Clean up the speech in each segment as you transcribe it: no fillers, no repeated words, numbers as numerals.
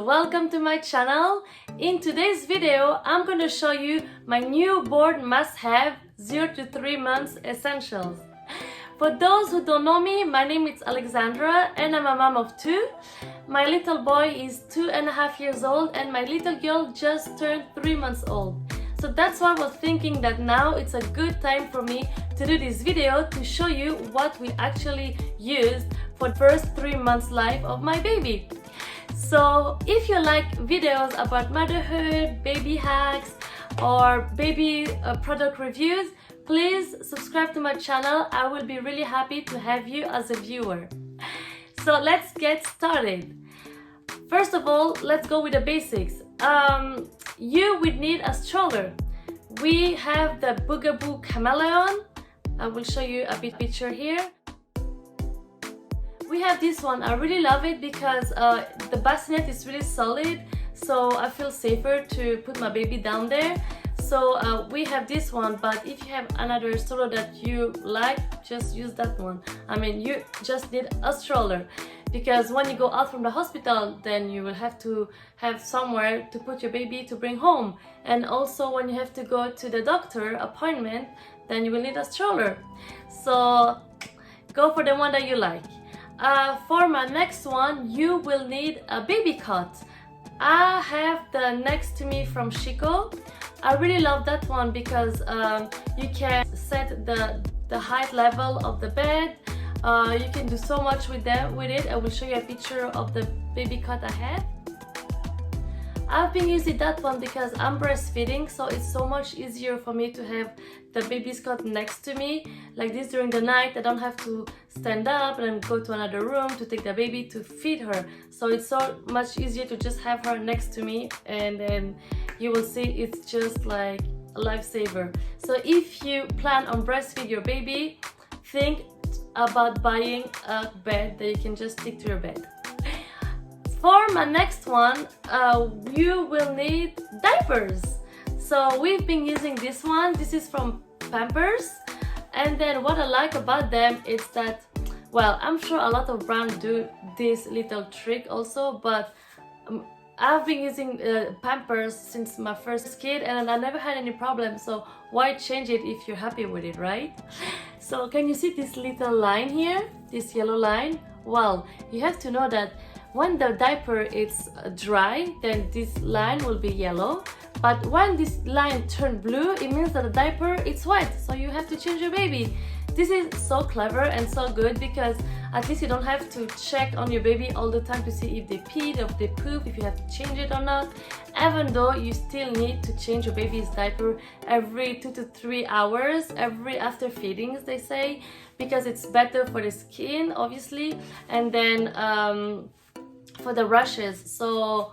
welcome to my channel. In today's video, I'm going to show you my newborn must-have 0 to 3 months essentials. For those who don't know me, my name is Alexandra and I'm a mom of 2. My little boy is 2.5 years old and my little girl just turned 3 months old. So that's why I was thinking that now it's a good time for me to do this video to show you what we actually used for the first 3 months life of my baby. So if you like videos about motherhood, baby hacks or baby product reviews, please subscribe to my channel. I will be really happy to have you as a viewer. So let's get started. First of all, let's go with the basics. You would need a stroller. We have the Bugaboo Chameleon. I will show you a picture here. We have this one. I really love it because the bassinet is really solid, so I feel safer to put my baby down there. So we have this one, but if you have another stroller that you like, just use that one. I mean, you just need a stroller because when you go out from the hospital, then you will have to have somewhere to put your baby to bring home. And also when you have to go to the doctor appointment, then you will need a stroller. So go for the one that you like. For my next one, you will need a baby cot. I have the Next to Me from Chico. I really love that one because you can set the height level of the bed. You can do so much with it. I will show you a picture of the baby cot I have. I've been using that one because I'm breastfeeding, so it's so much easier for me to have the baby's cot next to me. Like this during the night, I don't have to stand up and go to another room to take the baby to feed her. So it's so much easier to just have her next to me, and then you will see it's just like a lifesaver. So if you plan on breastfeed your baby, think about buying a bed that you can just stick to your bed. For my next one, you will need diapers. So we've been using this one. This is from Pampers. And then what I like about them is that, well, I'm sure a lot of brands do this little trick also, but I've been using Pampers since my first kid and I never had any problem. So why change it if you're happy with it, right? So can you see this little line here? This yellow line? Well, you have to know that when the diaper is dry, then this line will be yellow. But when this line turns blue, it means that the diaper is wet. So you have to change your baby. This is so clever and so good because at least you don't have to check on your baby all the time to see if they peed or if they poop, if you have to change it or not. Even though you still need to change your baby's diaper every 2 to 3 hours, every after feedings they say, because it's better for the skin obviously, and then for the rashes. So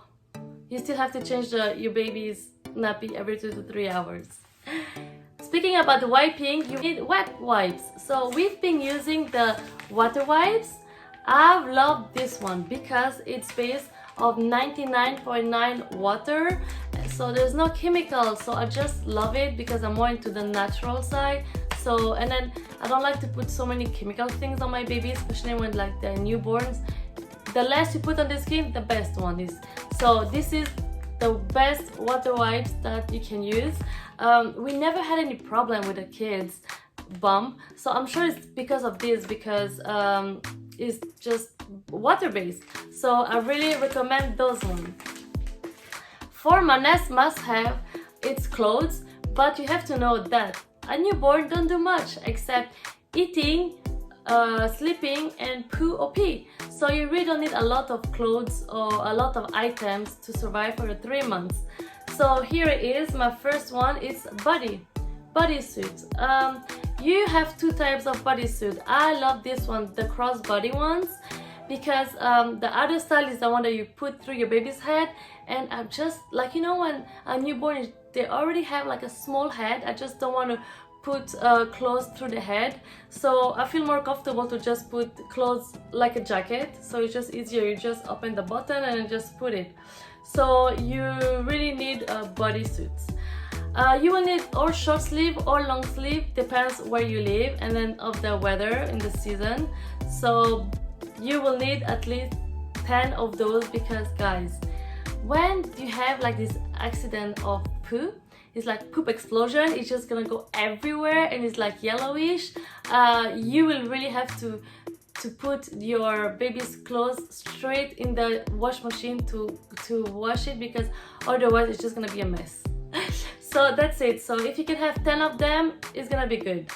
you still have to change your baby's nappy every 2 to 3 hours. Speaking about the wiping, you need wet wipes. So we've been using the water wipes. I've loved this one because it's based of 99.9 water, so there's no chemicals. So I just love it because I'm more into the natural side. So, and then I don't like to put so many chemical things on my baby, especially when like they're newborns. The less you put on the skin, the best one is. So this is the best water wipes that you can use. We never had any problem with the kids' bum, so I'm sure it's because of this, because it's just water-based. So I really recommend those ones. For my next must-have, it's clothes, but you have to know that a newborn don't do much except eating, sleeping and poo or pee. So you really don't need a lot of clothes or a lot of items to survive for the 3 months. So here it is. My first one is bodysuit. You have 2 types of bodysuit. I love this one, the crossbody ones, because the other style is the one that you put through your baby's head, and I'm just like, you know, when a newborn, they already have like a small head. I just don't want to put clothes through the head, so I feel more comfortable to just put clothes like a jacket. So it's just easier. You just open the button and just put it. So you really need bodysuits. You will need or short sleeve or long sleeve, depends where you live and then of the weather in the season. So you will need at least 10 of those because guys, when you have like this accident of poo, it's like poop explosion, it's just gonna go everywhere and it's like yellowish. You will really have to put your baby's clothes straight in the wash machine to wash it, because otherwise it's just gonna be a mess. So that's it. So if you can have 10 of them, it's gonna be good.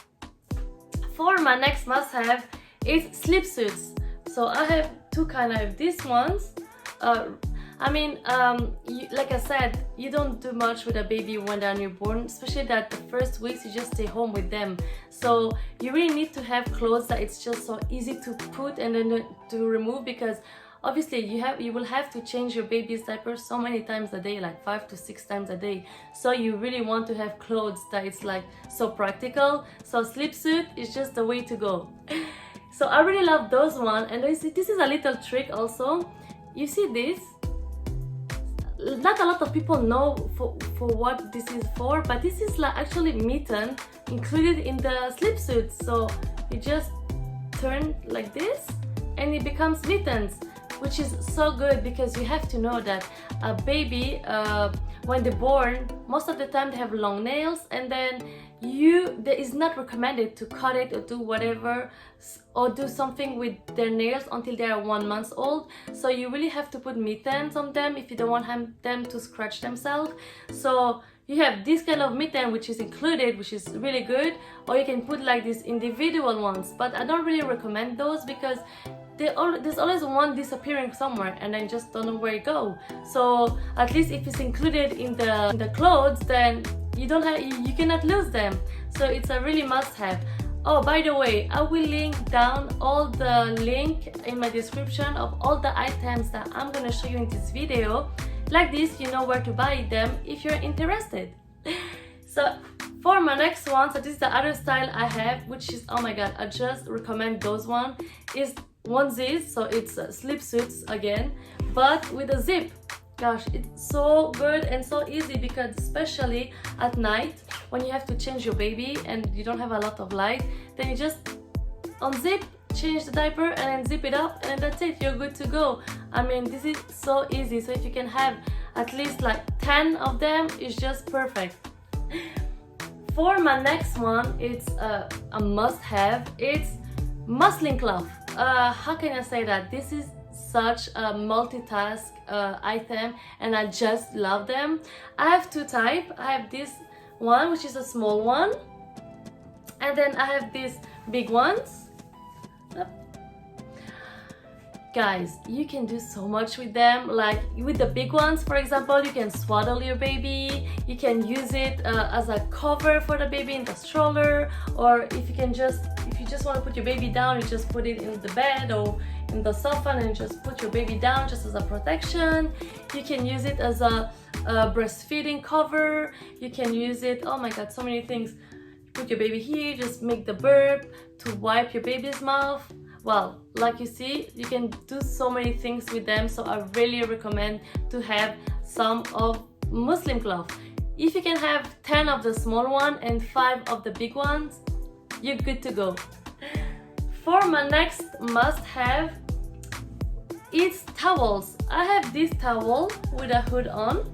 For my next must-have, it's sleep suits. So I have two kind. I have these ones. Like I said, you don't do much with a baby when they're newborn, especially that the first weeks you just stay home with them. So you really need to have clothes that it's just so easy to put and then to remove, because obviously you will have to change your baby's diaper so many times a day, like 5 to 6 times a day. So you really want to have clothes that it's like so practical. So sleep suit is just the way to go. So I really love those one. And this is a little trick also. You see this? Not a lot of people know for what this is for, but this is like actually mitten included in the sleep suit. So you just turn like this and it becomes mittens, which is so good, because you have to know that a baby, when they're born, most of the time they have long nails, and then it is not recommended to cut it or do whatever or do something with their nails until they are 1 month old. So you really have to put mittens on them if you don't want them to scratch themselves. So you have this kind of mitten which is included, which is really good, or you can put like these individual ones, but I don't really recommend those, because there's always one disappearing somewhere and then just don't know where it go. So at least if it's included in the clothes, then you cannot lose them. So it's a really must-have. Oh, by the way, I will link down all the link in my description of all the items that I'm gonna show you in this video. Like this, you know where to buy them if you're interested. So for my next one, so this is the other style I have, which is, oh my god, I just recommend those one. Is onesies, so it's sleep suits again, but with a zip. Gosh, it's so good and so easy, because especially at night when you have to change your baby and you don't have a lot of light, then you just unzip, change the diaper and then zip it up, and that's it, you're good to go. I mean, this is so easy. So if you can have at least like 10 of them, it's just perfect. For my next one, it's a must-have. It's Muslin Cloth. How can I say that? This is such a multitask item, and I just love them. I have two types. I have this one, which is a small one, and then I have these big ones. Guys, you can do so much with them. Like with the big ones, for example, you can swaddle your baby, you can use it as a cover for the baby in the stroller, or if you just want to put your baby down, you just put it in the bed or in the sofa and just put your baby down just as a protection. You can use it as a breastfeeding cover. You can use it, oh my god, so many things. Put your baby here, just make the burp, to wipe your baby's mouth. Well, like you see, you can do so many things with them. So I really recommend to have some of Muslin Cloth. If you can have 10 of the small one and 5 of the big ones, you're good to go. For my next must-have, it's towels. I have this towel with a hood on.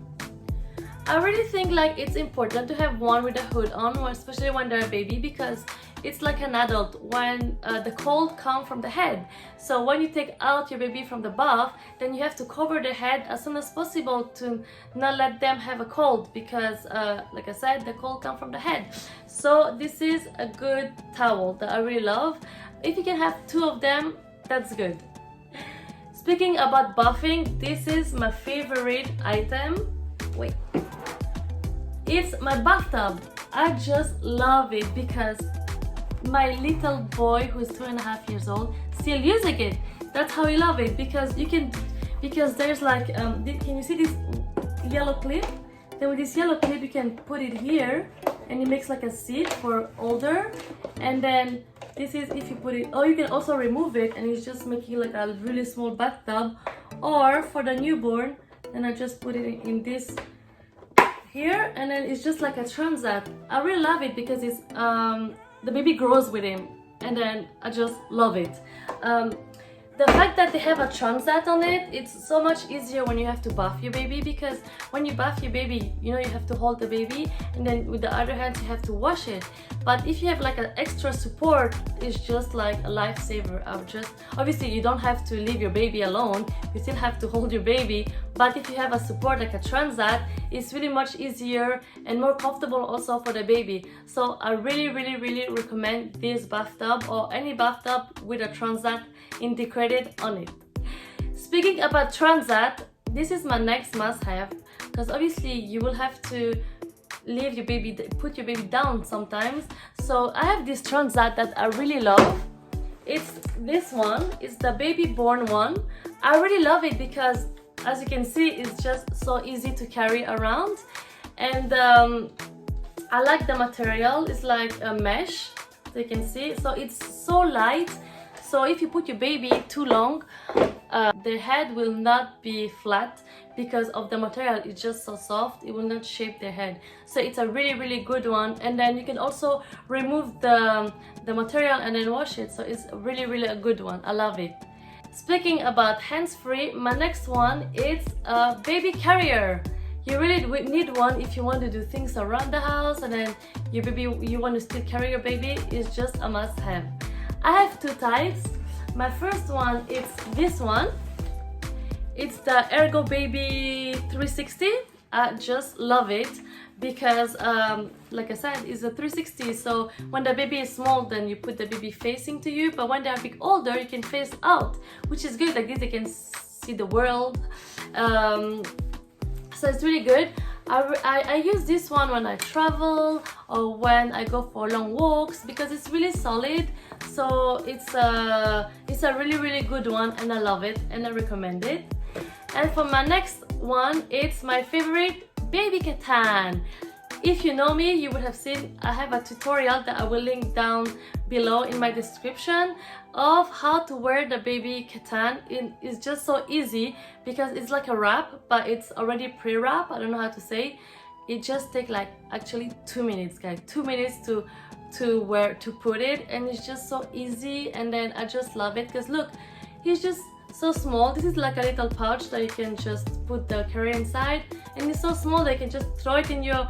I really think like it's important to have one with a hood on, especially when they're a baby, because it's like an adult when the cold comes from the head. So when you take out your baby from the bath, then you have to cover the head as soon as possible to not let them have a cold, because like I said, the cold comes from the head. So this is a good towel that I really love. If you can have 2 of them, that's good. Speaking about buffing, this is my favorite item. Wait. It's my bathtub. I just love it because my little boy, who is 2.5 years old, still using it. That's how I love it, because there's like can you see this yellow clip? Then with this yellow clip you can put it here and it makes like a seat for older. And then this is if you put it, or you can also remove it and it's just making like a really small bathtub. Or for the newborn, then I just put it in this here, and then it's just like a transat. I really love it because it's the baby grows with him, and then I just love it. the fact that they have a transat on it, it's so much easier when you have to bath your baby, because when you bath your baby, you know, you have to hold the baby and then with the other hand you have to wash it. But if you have like an extra support, it's just like a lifesaver. Obviously you don't have to leave your baby alone, you still have to hold your baby, but if you have a support like a transat, it's really much easier and more comfortable also for the baby. So I really recommend this bathtub, or any bathtub with a transat integrated on it. Speaking about transat, this is my next must-have, because obviously you will have to leave your baby, put your baby down sometimes. So I have this transat that I really love. It's this one, it's the baby born one. I really love it because, as you can see, it's just so easy to carry around, and I like the material. It's like a mesh, so you can see, so it's so light. So if you put your baby too long, their head will not be flat because of the material. It's just so soft, it will not shape their head. So it's a really good one, and then you can also remove the material and then wash it. So it's really a good one. I love it. Speaking about hands-free, my next one is a baby carrier. You really need one if you want to do things around the house, and then your baby, you want to still carry your baby. It's just a must-have. I have two types. My first one is this one. It's the Ergo Baby 360. I just love it because like I said, it's a 360, so when the baby is small, then you put the baby facing to you, but when they're a bit older, you can face out, which is good. Like this, they can see the world. So it's really good. I use this one when I travel or when I go for long walks because it's really solid. So it's a really good one, and I love it and I recommend it. And for my next one, it's my favorite baby katan. If you know me, you would have seen I have a tutorial that I will link down below in my description of how to wear the baby katan. It's just so easy because it's like a wrap, but it's already pre-wrap. I don't know how to say. It just takes like actually 2 minutes, guys. 2 minutes to put it, and it's just so easy. And then I just love it because look, it's just so small. This is like a little pouch that you can just put the carrier inside, and it's so small that you can just throw it in your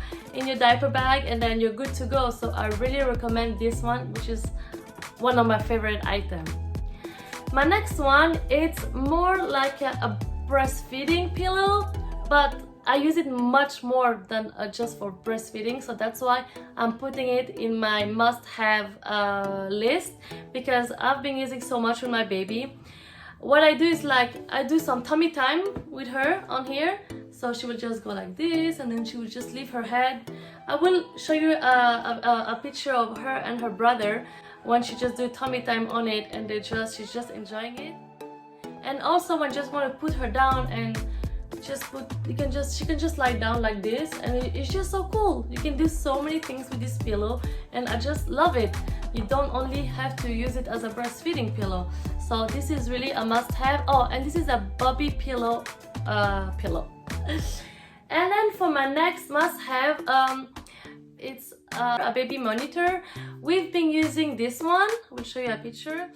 diaper bag and then you're good to go. So I really recommend this one, which is one of my favorite items. My next one, it's more like a breastfeeding pillow, but I use it much more than just for breastfeeding, so that's why I'm putting it in my must-have list, because I've been using so much with my baby. What I do is like I do some tummy time with her on here, so she will just go like this and then she will just leave her head. I will show you a picture of her and her brother when she just do tummy time on it, and she's just enjoying it. And also when you just want to put her down and she can just lie down like this, and it's just so cool. You can do so many things with this pillow, and I just love it. You don't only have to use it as a breastfeeding pillow. So this is really a must-have. Oh, and this is a bubby pillow. And then for my next must-have, it's a baby monitor. We've been using this one. We'll show you a picture.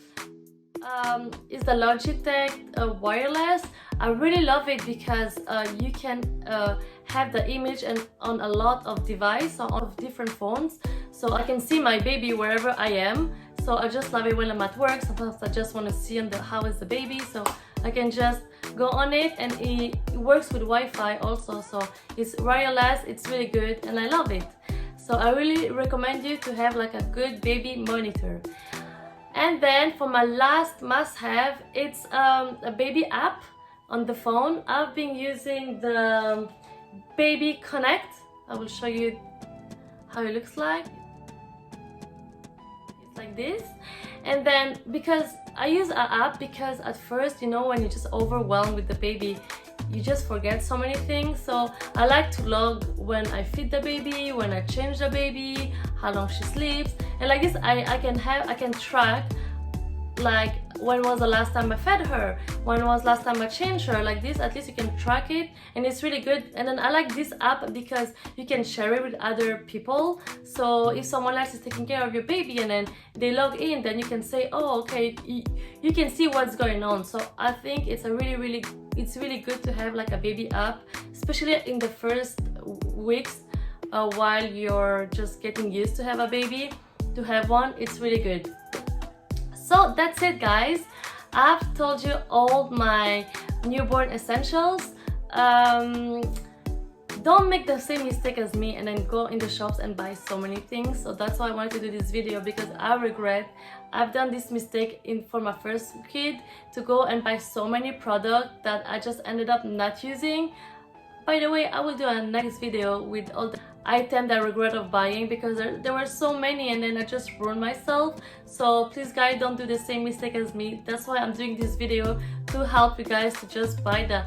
It's the Logitech wireless. I really love it because you can have the image and on a lot of devices, on different phones, so I can see my baby wherever I am. So I just love it when I'm at work. Sometimes I just want to see how is the baby, so I can just go on it, and it works with Wi-Fi also, so it's wireless. It's really good and I love it. So I really recommend you to have like a good baby monitor. And then for my last must-have, it's a baby app on the phone. I've been using the Baby Connect. I will show you how it looks like. It's like this. And then because I use an app, because at first, you know, when you're just overwhelmed with the baby, you just forget so many things. So I like to log when I feed the baby, when I change the baby, how long she sleeps, and like this I can track like when was the last time I fed her, when was last time I changed her. Like this, at least you can track it, and it's really good. And then I like this app because you can share it with other people. So if someone else is taking care of your baby and then they log in, then you can say, oh okay, you can see what's going on. So I think it's it's really good to have like a baby app, especially in the first weeks while you're just getting used to have a baby. To have one, it's really good. So that's it, guys. I've told you all my newborn essentials. Don't make the same mistake as me and then go in the shops and buy so many things. So that's why I wanted to do this video, because I regret I've done this mistake for my first kid, to go and buy so many products that I just ended up not using. By the way, I will do a next video with all the items that I regret of buying, because there were so many and then I just ruined myself. So please guys, don't do the same mistake as me. That's why I'm doing this video, to help you guys to just buy the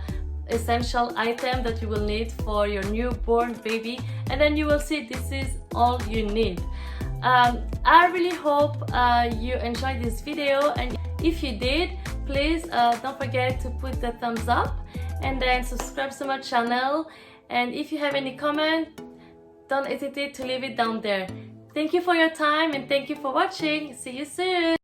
essential item that you will need for your newborn baby, and then you will see this is all you need. I really hope you enjoyed this video, and if you did, please don't forget to put the thumbs up and then subscribe to my channel. And if you have any comment, don't hesitate to leave it down there. Thank you for your time and thank you for watching. See you soon.